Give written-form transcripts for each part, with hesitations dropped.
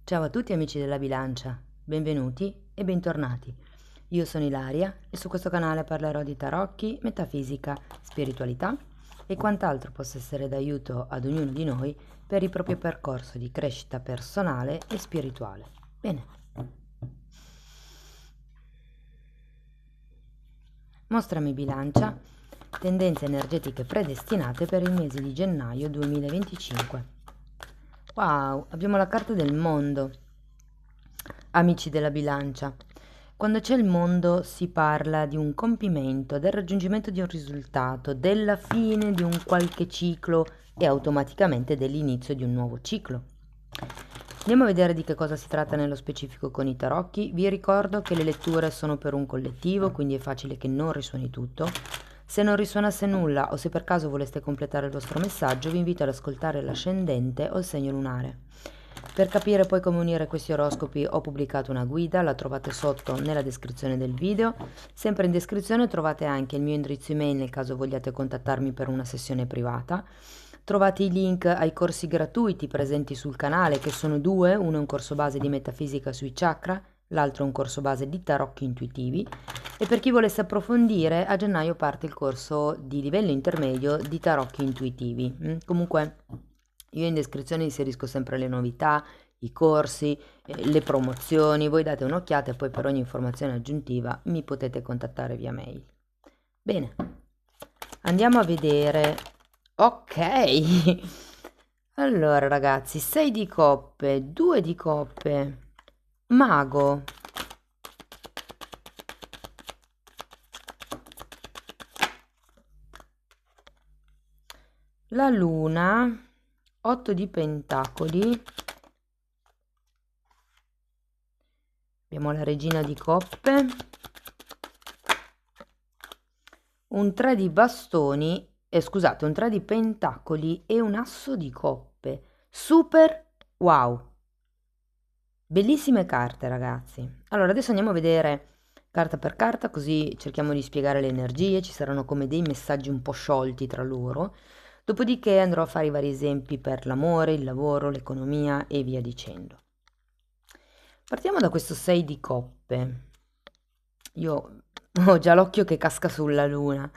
Ciao a tutti amici della bilancia, benvenuti e bentornati. Io sono Ilaria e su questo canale parlerò di tarocchi, metafisica, spiritualità e quant'altro possa essere d'aiuto ad ognuno di noi per il proprio percorso di crescita personale e spirituale. Bene. Mostrami bilancia, tendenze energetiche predestinate per il mese di gennaio 2025. Wow, abbiamo la carta del mondo. Amici della bilancia, quando c'è il mondo si parla di un compimento, del raggiungimento di un risultato, della fine di un qualche ciclo e automaticamente dell'inizio di un nuovo ciclo. Andiamo a vedere di che cosa si tratta nello specifico con i tarocchi. Vi ricordo che le letture sono per un collettivo, quindi è facile che non risuoni tutto. Se non risuonasse nulla o se per caso voleste completare il vostro messaggio, vi invito ad ascoltare l'ascendente o il segno lunare. Per capire poi come unire questi oroscopi ho pubblicato una guida, la trovate sotto nella descrizione del video. Sempre in descrizione trovate anche il mio indirizzo email nel caso vogliate contattarmi per una sessione privata. Trovate i link ai corsi gratuiti presenti sul canale, che sono due: uno è un corso base di metafisica sui chakra, l'altro è un corso base di tarocchi intuitivi. E per chi volesse approfondire, a gennaio parte il corso di livello intermedio di tarocchi intuitivi. Comunque io in descrizione inserisco sempre le novità, i corsi, le promozioni, voi date un'occhiata e poi per ogni informazione aggiuntiva mi potete contattare via mail. Bene, andiamo a vedere. Ok, allora ragazzi, 6 di coppe, 2 di coppe, mago, la luna, 8 di pentacoli, abbiamo la regina di coppe, un 3 di bastoni, scusate, un 3 di pentacoli e un asso di coppe. Super wow! Bellissime carte, ragazzi. Allora, adesso andiamo a vedere carta per carta, così cerchiamo di spiegare le energie, ci saranno come dei messaggi un po' sciolti tra loro. Dopodiché andrò a fare i vari esempi per l'amore, il lavoro, l'economia e via dicendo. Partiamo da questo 6 di coppe. Io ho già l'occhio che casca sulla luna.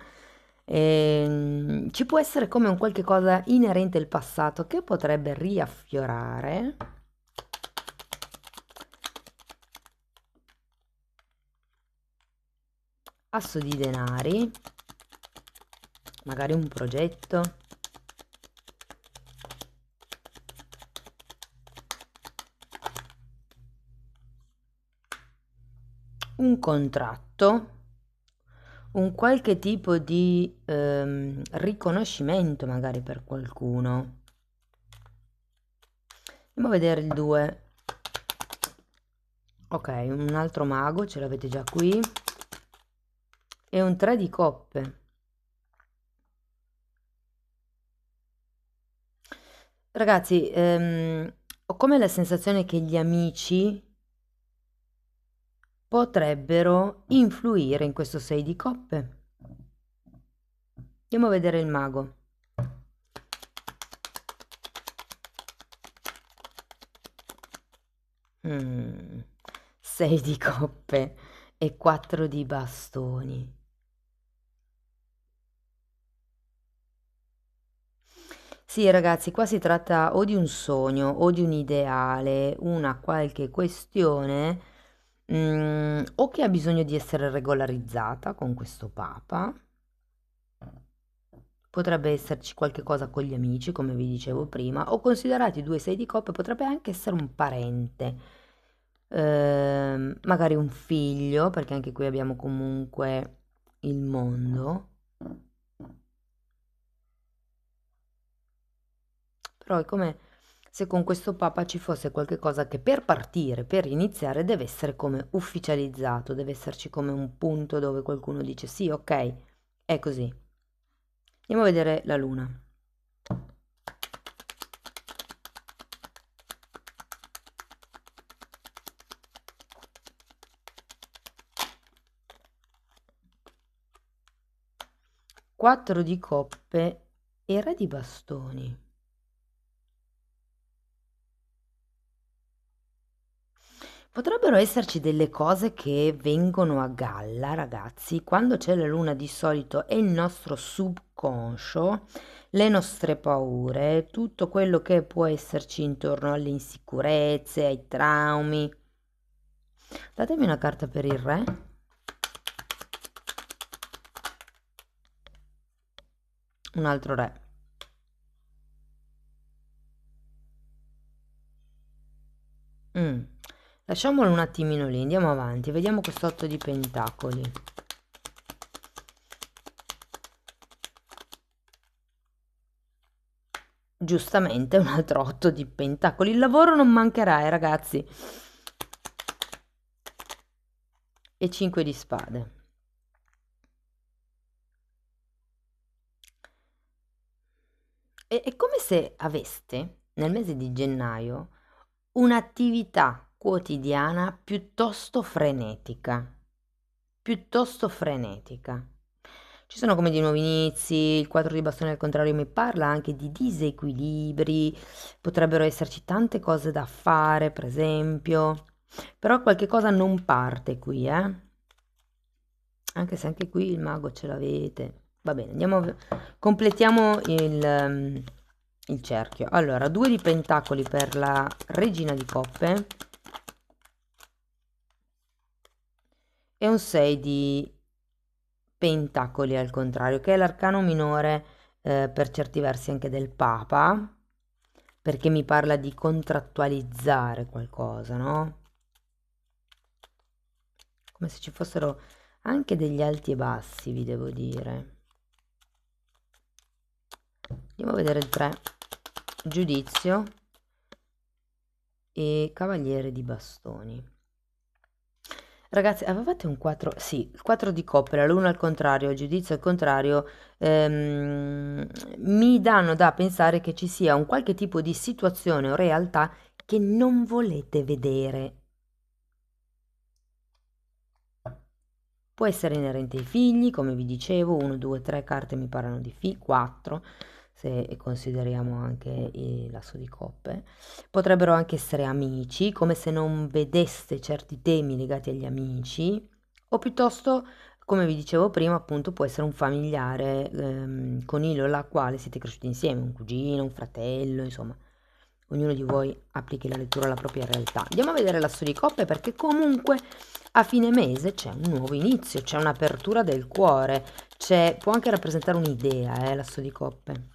Ci può essere come un qualche cosa inerente al passato che potrebbe riaffiorare. Asso di denari, magari un progetto. Un contratto, un qualche tipo di riconoscimento magari per qualcuno. Andiamo a vedere il 2. Ok, un altro mago, ce l'avete già qui. E un 3 di coppe. Ragazzi, ho come la sensazione che gli amici potrebbero influire in questo 6 di coppe. Andiamo a vedere il mago. Mm, 6 di coppe e 4 di bastoni. Sì, ragazzi, qua si tratta o di un sogno o di un ideale, una qualche questione, o che ha bisogno di essere regolarizzata con questo papa. Potrebbe esserci qualche cosa con gli amici, come vi dicevo prima, o considerati due sei di coppe, potrebbe anche essere un parente, magari un figlio, perché anche qui abbiamo comunque il mondo. Però è come se con questo papa ci fosse qualche cosa che per partire, per iniziare, deve essere come ufficializzato, deve esserci come un punto dove qualcuno dice sì, ok, è così. Andiamo a vedere la luna. Quattro di coppe e re di bastoni. Potrebbero esserci delle cose che vengono a galla, ragazzi, quando c'è la luna di solito è il nostro subconscio, le nostre paure, tutto quello che può esserci intorno alle insicurezze, ai traumi. Datemi una carta per il re. Un altro re. Mm. Lasciamolo un attimino lì, andiamo avanti, vediamo questo 8 di pentacoli. Giustamente un altro 8 di pentacoli, il lavoro non mancherà, ragazzi. E 5 di spade. È come se aveste, nel mese di gennaio, un'attività quotidiana piuttosto frenetica. Piuttosto frenetica. Ci sono come di nuovi inizi, il 4 di bastone al contrario mi parla anche di disequilibri, potrebbero esserci tante cose da fare, per esempio, però qualche cosa non parte qui, Anche se anche qui il mago ce l'avete. Va bene, completiamo il cerchio. Allora, 2 di pentacoli per la regina di coppe e un 6 di pentacoli al contrario, che è l'arcano minore per certi versi anche del Papa, perché mi parla di contrattualizzare qualcosa, no? Come se ci fossero anche degli alti e bassi, vi devo dire. Andiamo a vedere il 3, giudizio e cavaliere di bastoni. Ragazzi, avevate un 4? Sì, il 4 di coppe, la luna al contrario, il giudizio al contrario, mi danno da pensare che ci sia un qualche tipo di situazione o realtà che non volete vedere. Può essere inerente ai figli, come vi dicevo, 1, 2, 3 carte mi parlano di figli, 4, se consideriamo anche l'asso di coppe. Potrebbero anche essere amici, come se non vedeste certi temi legati agli amici, o piuttosto, come vi dicevo prima, appunto, può essere un familiare con il o la quale siete cresciuti insieme, un cugino, un fratello, insomma. Ognuno di voi applichi la lettura alla propria realtà. Andiamo a vedere l'asso di coppe perché comunque a fine mese c'è un nuovo inizio, c'è un'apertura del cuore, può anche rappresentare un'idea, l'asso di coppe.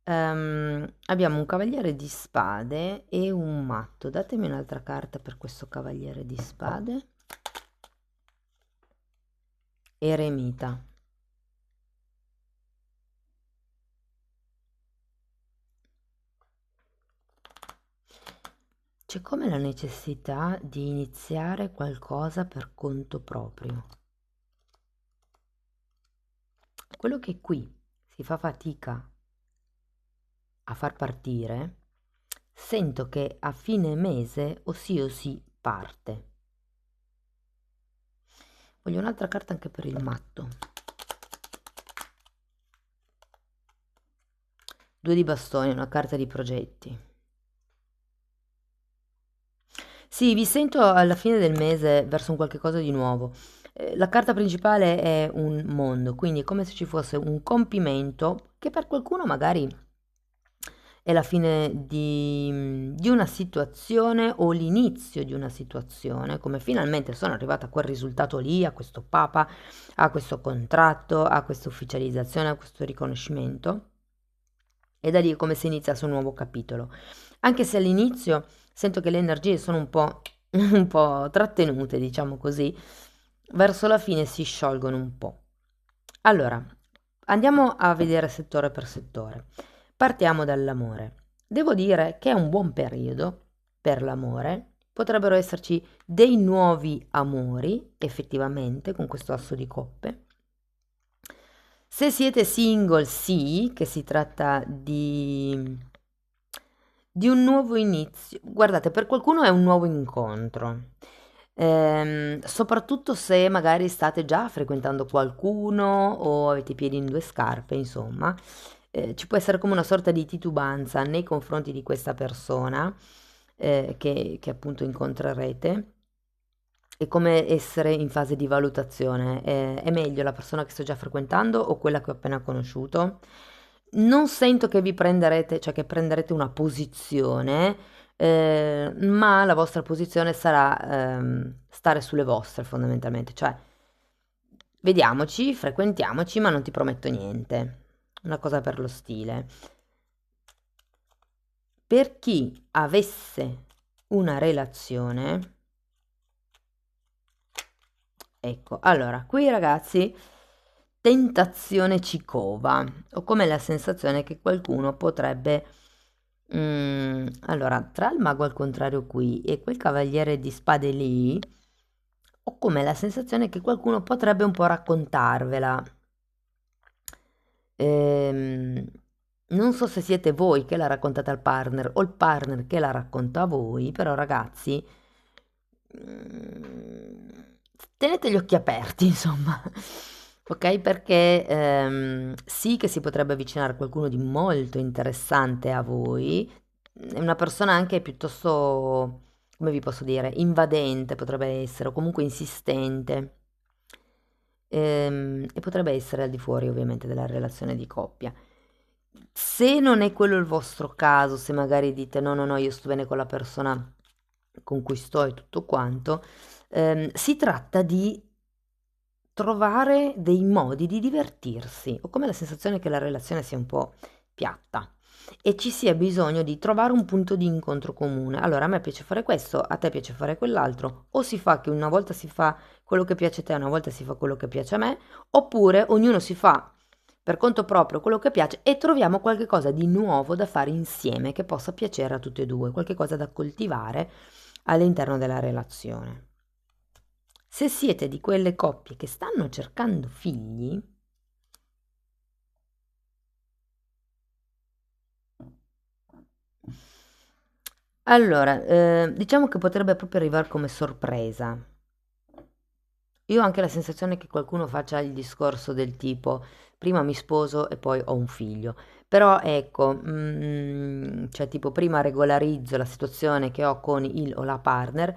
Abbiamo un cavaliere di spade e un matto. Datemi un'altra carta per questo cavaliere di spade. Eremita. C'è come la necessità di iniziare qualcosa per conto proprio. Quello che qui si fa fatica a far partire, sento che a fine mese o sì parte. Voglio un'altra carta anche per il matto. 2 di bastoni, una carta di progetti. Sì, vi sento alla fine del mese verso un qualche cosa di nuovo. La carta principale è un mondo, quindi è come se ci fosse un compimento che per qualcuno magari è la fine di una situazione o l'inizio di una situazione, come finalmente sono arrivata a quel risultato lì, a questo papa, a questo contratto, a questa ufficializzazione, a questo riconoscimento. E da lì è come se iniziasse un nuovo capitolo. Anche se all'inizio sento che le energie sono un po' trattenute, diciamo così, verso la fine si sciolgono un po'. Allora, andiamo a vedere settore per settore. Partiamo dall'amore. Devo dire che è un buon periodo per l'amore. Potrebbero esserci dei nuovi amori, effettivamente, con questo asso di coppe. Se siete single, sì, che si tratta di un nuovo inizio. Guardate, per qualcuno è un nuovo incontro. Soprattutto se magari state già frequentando qualcuno o avete i piedi in due scarpe, insomma, ci può essere come una sorta di titubanza nei confronti di questa persona che appunto incontrerete. È come essere in fase di valutazione. È meglio la persona che sto già frequentando o quella che ho appena conosciuto? Non sento che vi prenderete, cioè che prenderete una posizione, ma la vostra posizione sarà stare sulle vostre fondamentalmente, cioè vediamoci, frequentiamoci, ma non ti prometto niente. Una cosa per lo stile. Per chi avesse una relazione, ecco, allora, qui ragazzi, tentazione ci cova. Ho come la sensazione che qualcuno potrebbe... allora, tra il mago al contrario qui e quel cavaliere di spade lì, ho come la sensazione che qualcuno potrebbe un po' raccontarvela. Ehm, non so se siete voi che la raccontate al partner o il partner che la racconta a voi, però ragazzi, mm, tenete gli occhi aperti, insomma, ok? Perché sì che si potrebbe avvicinare qualcuno di molto interessante a voi, è una persona anche piuttosto, come vi posso dire, invadente potrebbe essere, o comunque insistente. E potrebbe essere al di fuori ovviamente della relazione di coppia. Se non è quello il vostro caso, se magari dite no, no, no, io sto bene con la persona con cui sto e tutto quanto, si tratta di trovare dei modi di divertirsi. Ho come la sensazione che la relazione sia un po' piatta e ci sia bisogno di trovare un punto di incontro comune. Allora, a me piace fare questo, a te piace fare quell'altro, o si fa che una volta si fa quello che piace a te, una volta si fa quello che piace a me, oppure ognuno si fa per conto proprio quello che piace e troviamo qualche cosa di nuovo da fare insieme che possa piacere a tutti e due, qualche cosa da coltivare all'interno della relazione. Se siete di quelle coppie che stanno cercando figli, allora, diciamo che potrebbe proprio arrivare come sorpresa. Io ho anche la sensazione che qualcuno faccia il discorso del tipo prima mi sposo e poi ho un figlio. Però ecco, cioè tipo prima regolarizzo la situazione che ho con il o la partner,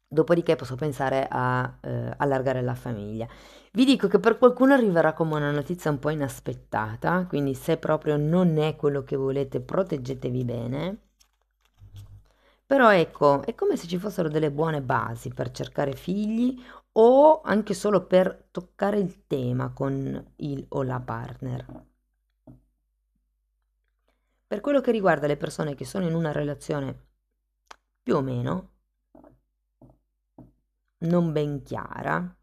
dopodiché posso pensare a allargare la famiglia. Vi dico che per qualcuno arriverà come una notizia un po' inaspettata, quindi se proprio non è quello che volete, proteggetevi bene. Però ecco, è come se ci fossero delle buone basi per cercare figli o anche solo per toccare il tema con il o la partner. Per quello che riguarda le persone che sono in una relazione più o meno non ben chiara,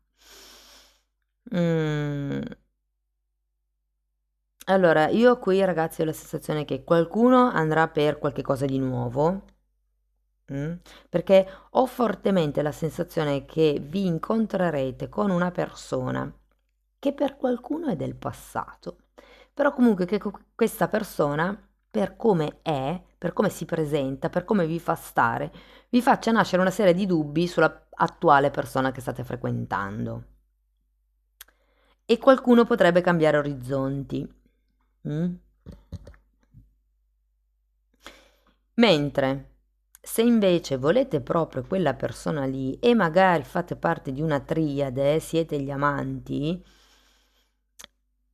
mm, allora io qui ragazzi ho la sensazione che qualcuno andrà per qualche cosa di nuovo. Mm? Perché ho fortemente la sensazione che vi incontrerete con una persona che per qualcuno è del passato, però comunque che questa persona, per come è, per come si presenta, per come vi fa stare, vi faccia nascere una serie di dubbi sulla attuale persona che state frequentando. E qualcuno potrebbe cambiare orizzonti. Mm? Mentre se invece volete proprio quella persona lì e magari fate parte di una triade, siete gli amanti,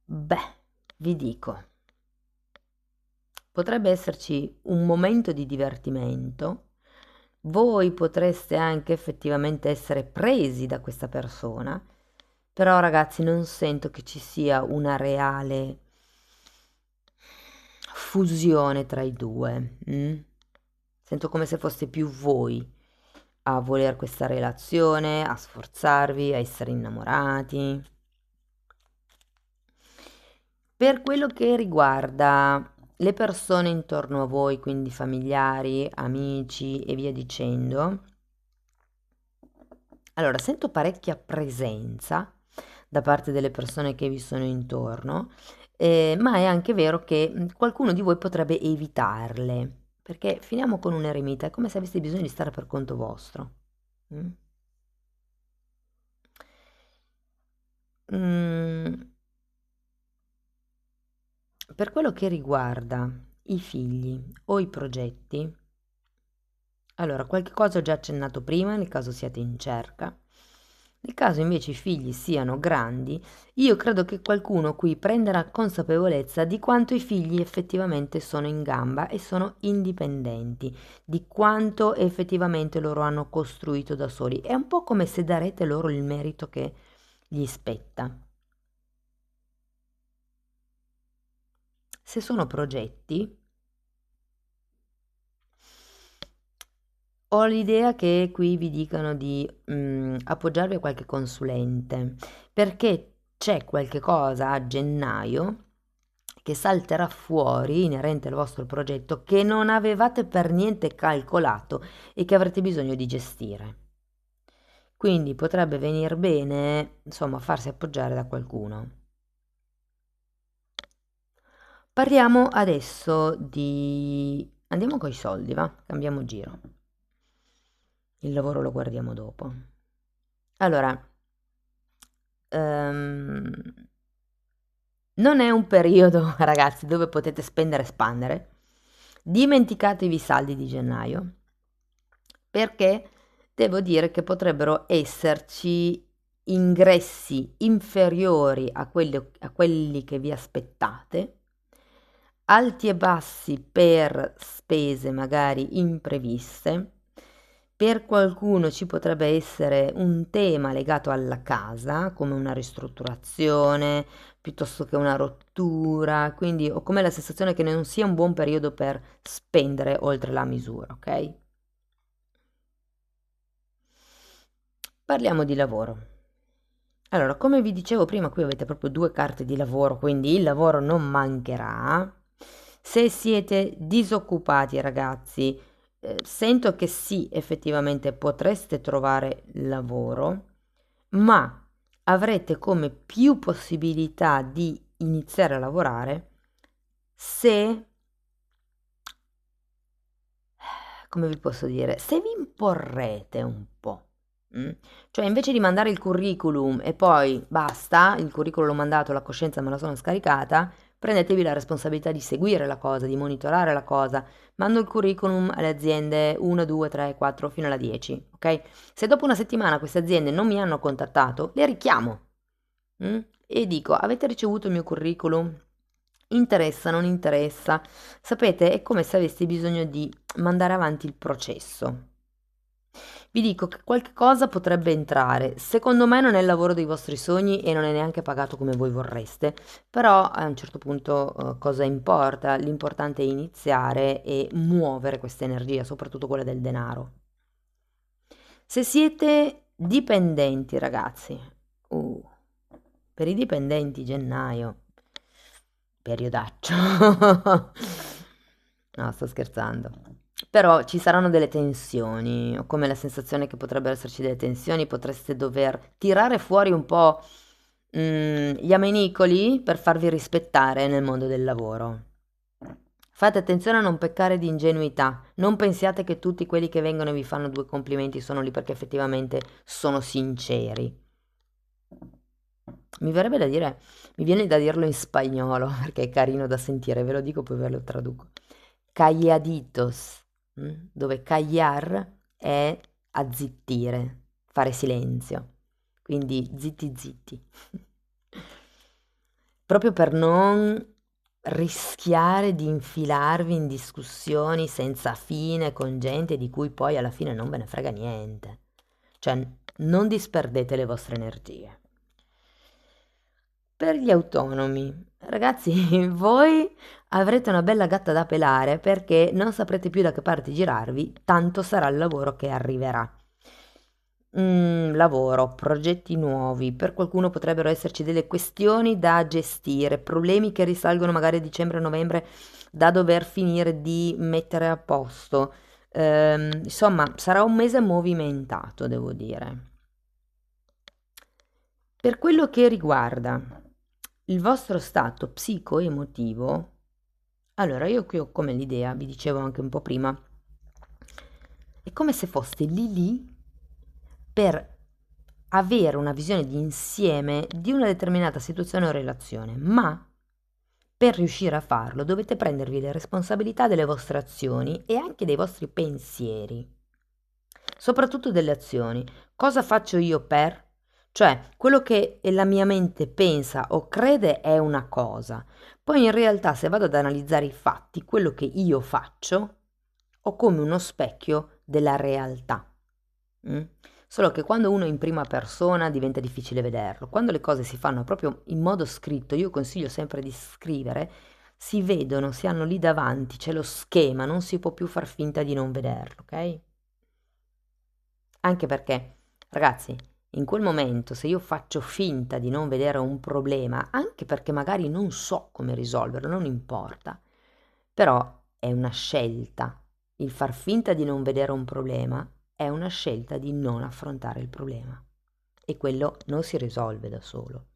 beh, vi dico, potrebbe esserci un momento di divertimento, voi potreste anche effettivamente essere presi da questa persona, però ragazzi non sento che ci sia una reale fusione tra i due. Sento come se foste più voi a voler questa relazione, a sforzarvi, a essere innamorati. Per quello che riguarda le persone intorno a voi, quindi familiari, amici e via dicendo, allora sento parecchia presenza da parte delle persone che vi sono intorno, ma è anche vero che qualcuno di voi potrebbe evitarle, perché finiamo con un eremita, è come se aveste bisogno di stare per conto vostro. Mm? Mm, Per quello che riguarda i figli o i progetti, allora qualche cosa ho già accennato prima, nel caso siate in cerca. Nel caso invece i figli siano grandi, io credo che qualcuno qui prenderà consapevolezza di quanto i figli effettivamente sono in gamba e sono indipendenti, di quanto effettivamente loro hanno costruito da soli. È un po' come se darete loro il merito che gli spetta. Se sono progetti, ho l'idea che qui vi dicano di appoggiarvi a qualche consulente, perché c'è qualche cosa a gennaio che salterà fuori inerente al vostro progetto che non avevate per niente calcolato e che avrete bisogno di gestire. Quindi potrebbe venir bene, insomma, farsi appoggiare da qualcuno. Parliamo adesso di... Andiamo coi soldi, va? Cambiamo giro. Il lavoro lo guardiamo dopo. Allora, ehm, non è un periodo, ragazzi, dove potete spendere e spandere. Dimenticatevi i saldi di gennaio, perché devo dire che potrebbero esserci ingressi inferiori a quelli che vi aspettate, alti e bassi per spese magari impreviste. Per qualcuno ci potrebbe essere un tema legato alla casa, come una ristrutturazione, piuttosto che una rottura, quindi ho come la sensazione che non sia un buon periodo per spendere oltre la misura, ok? Parliamo di lavoro. Allora, come vi dicevo prima, qui avete proprio due carte di lavoro, quindi il lavoro non mancherà. Se siete disoccupati, ragazzi, sento che sì, effettivamente potreste trovare lavoro, ma avrete come più possibilità di iniziare a lavorare se, come vi posso dire, se vi imporrete un po'. Mm? Cioè, invece di mandare il curriculum e poi basta, il curriculum l'ho mandato, la coscienza me la sono scaricata, prendetevi la responsabilità di seguire la cosa, di monitorare la cosa. Mando il curriculum alle aziende 1, 2, 3, 4 fino alla 10, ok? Se dopo una settimana queste aziende non mi hanno contattato, le richiamo. E dico, avete ricevuto il mio curriculum? Interessa, non interessa? Sapete, è come se avessi bisogno di mandare avanti il processo. Vi dico che qualche cosa potrebbe entrare. Secondo me non è il lavoro dei vostri sogni e non è neanche pagato come voi vorreste, però a un certo punto cosa importa? L'importante è iniziare e muovere questa energia, soprattutto quella del denaro. Se siete dipendenti, ragazzi, per i dipendenti gennaio, periodaccio. No, sto scherzando. Però ci saranno delle tensioni, ho come la sensazione che potrebbero esserci delle tensioni, potreste dover tirare fuori un po' gli amenicoli per farvi rispettare nel mondo del lavoro. Fate attenzione a non peccare di ingenuità, non pensiate che tutti quelli che vengono e vi fanno due complimenti sono lì perché effettivamente sono sinceri. Mi verrebbe da dire, mi viene da dirlo in spagnolo perché è carino da sentire, ve lo dico poi ve lo traduco. Calladitos, dove callar è azzittire, fare silenzio, quindi zitti zitti. Proprio per non rischiare di infilarvi in discussioni senza fine con gente di cui poi alla fine non ve ne frega niente. Cioè, non disperdete le vostre energie. Per gli autonomi, ragazzi, voi avrete una bella gatta da pelare perché non saprete più da che parte girarvi, tanto sarà il lavoro che arriverà. Lavoro, progetti nuovi, per qualcuno potrebbero esserci delle questioni da gestire, problemi che risalgono magari a dicembre-novembre da dover finire di mettere a posto. Insomma, sarà un mese movimentato, devo dire. Per quello che riguarda il vostro stato psico-emotivo, allora io qui ho come l'idea, vi dicevo anche un po' prima, è come se foste lì lì per avere una visione di insieme di una determinata situazione o relazione, ma Per riuscire a farlo dovete prendervi le responsabilità delle vostre azioni e anche dei vostri pensieri, soprattutto delle azioni. Cosa faccio io per? Cioè, quello che la mia mente pensa o crede è una cosa, poi in realtà se vado ad analizzare i fatti, quello che io faccio, ho come uno specchio della realtà. Mm? Solo che quando uno è in prima persona diventa difficile vederlo. Quando le cose si fanno proprio in modo scritto, io consiglio sempre di scrivere, si vedono, si hanno lì davanti, c'è lo schema, non si può più far finta di non vederlo, ok? Anche perché, ragazzi, in quel momento se io faccio finta di non vedere un problema, anche perché magari non so come risolverlo, non importa, però è una scelta. Il far finta di non vedere un problema è una scelta di non affrontare il problema e quello non si risolve da solo.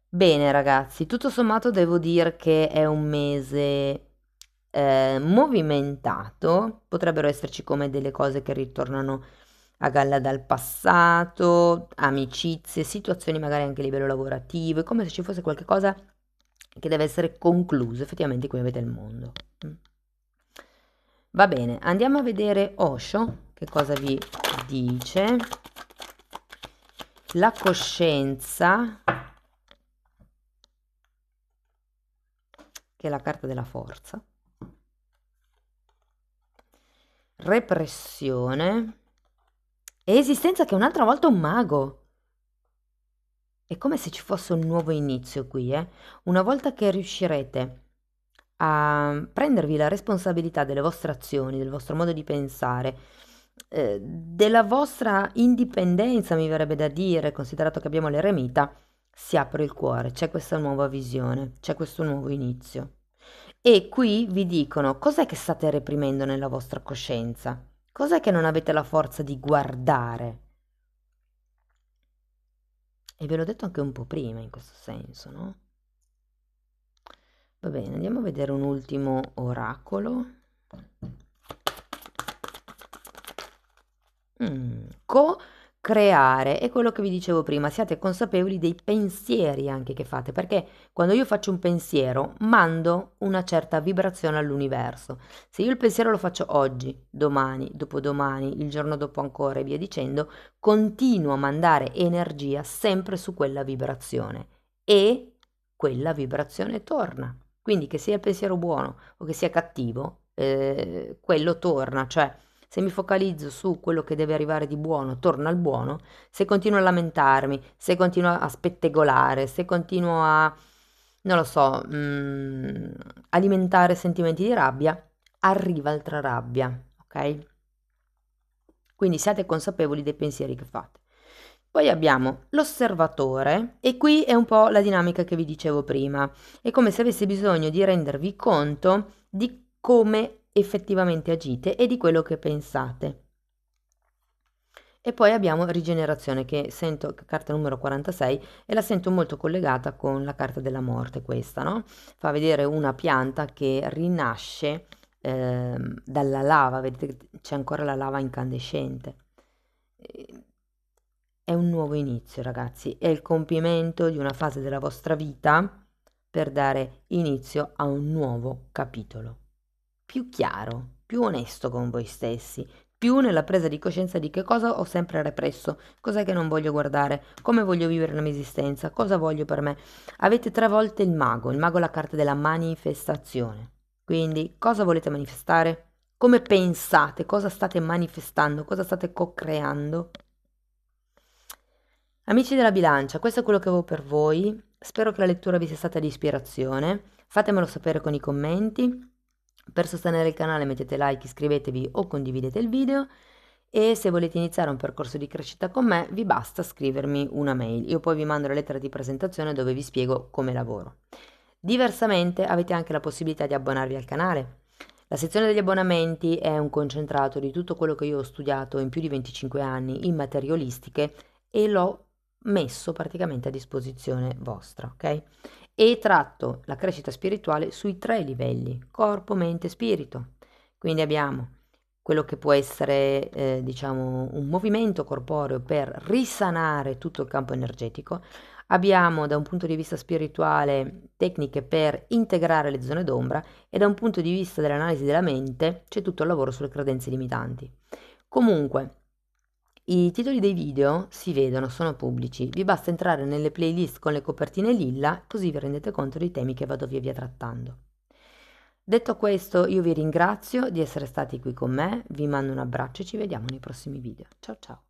Bene ragazzi, tutto sommato devo dire che è un mese movimentato, potrebbero esserci come delle cose che ritornano a galla dal passato, amicizie, situazioni magari anche a livello lavorativo, è come se ci fosse qualcosa che deve essere concluso, effettivamente qui avete il mondo. Va bene, andiamo a vedere Osho, che cosa vi dice. La coscienza, che è la carta della forza, repressione e esistenza, che è un'altra volta un mago. È come se ci fosse un nuovo inizio qui, eh? Una volta che riuscirete a prendervi la responsabilità delle vostre azioni, del vostro modo di pensare, della vostra indipendenza, mi verrebbe da dire, considerato che abbiamo l'eremita, si apre il cuore, c'è questa nuova visione, c'è questo nuovo inizio. E qui vi dicono cos'è che state reprimendo nella vostra coscienza, cos'è che non avete la forza di guardare. E ve l'ho detto anche un po' prima in questo senso, no? Va bene, andiamo a vedere un ultimo oracolo. Co-creare è quello che vi dicevo prima, siate consapevoli dei pensieri anche che fate, perché quando io faccio un pensiero mando una certa vibrazione all'universo. Se io il pensiero lo faccio oggi, domani, dopodomani, il giorno dopo ancora e via dicendo, continuo a mandare energia sempre su quella vibrazione e quella vibrazione torna. Quindi che sia il pensiero buono o che sia cattivo, quello torna, cioè se mi focalizzo su quello che deve arrivare di buono, torna al buono. Se continuo a lamentarmi, se continuo a spettegolare, se continuo a, non lo so, alimentare sentimenti di rabbia, arriva altra rabbia, ok? Quindi siate consapevoli dei pensieri che fate. Poi abbiamo l'osservatore e qui è un po' la dinamica che vi dicevo prima. È come se avessi bisogno di rendervi conto di come effettivamente agite e di quello che pensate. E poi abbiamo rigenerazione, che sento, carta numero 46, e la sento molto collegata con la carta della morte questa, no? Fa vedere una pianta che rinasce dalla lava, vedete che c'è ancora la lava incandescente. È un nuovo inizio, ragazzi, è il compimento di una fase della vostra vita per dare inizio a un nuovo capitolo. Più chiaro, più onesto con voi stessi, più nella presa di coscienza di che cosa ho sempre represso, cos'è che non voglio guardare, come voglio vivere la mia esistenza, cosa voglio per me. Avete 3 volte il mago è la carta della manifestazione. Quindi cosa volete manifestare? Come pensate? Cosa state manifestando? Cosa state co-creando? Amici della bilancia, questo è quello che avevo per voi. Spero che la lettura vi sia stata di ispirazione. Fatemelo sapere con i commenti. Per sostenere il canale mettete like, iscrivetevi o condividete il video. E se volete iniziare un percorso di crescita con me, vi basta scrivermi una mail. Io poi vi mando la lettera di presentazione dove vi spiego come lavoro. Diversamente avete anche la possibilità di abbonarvi al canale. La sezione degli abbonamenti è un concentrato di tutto quello che io ho studiato in più di 25 anni in materialistiche e l'ho messo praticamente a disposizione vostra, ok? E tratto la crescita spirituale sui 3 livelli, corpo, mente, spirito. Quindi abbiamo quello che può essere, diciamo, un movimento corporeo per risanare tutto il campo energetico. Abbiamo da un punto di vista spirituale tecniche per integrare le zone d'ombra e da un punto di vista dell'analisi della mente c'è tutto il lavoro sulle credenze limitanti. Comunque, i titoli dei video si vedono, sono pubblici, vi basta entrare nelle playlist con le copertine lilla, così vi rendete conto dei temi che vado via via trattando. Detto questo, io vi ringrazio di essere stati qui con me, vi mando un abbraccio e ci vediamo nei prossimi video. Ciao ciao!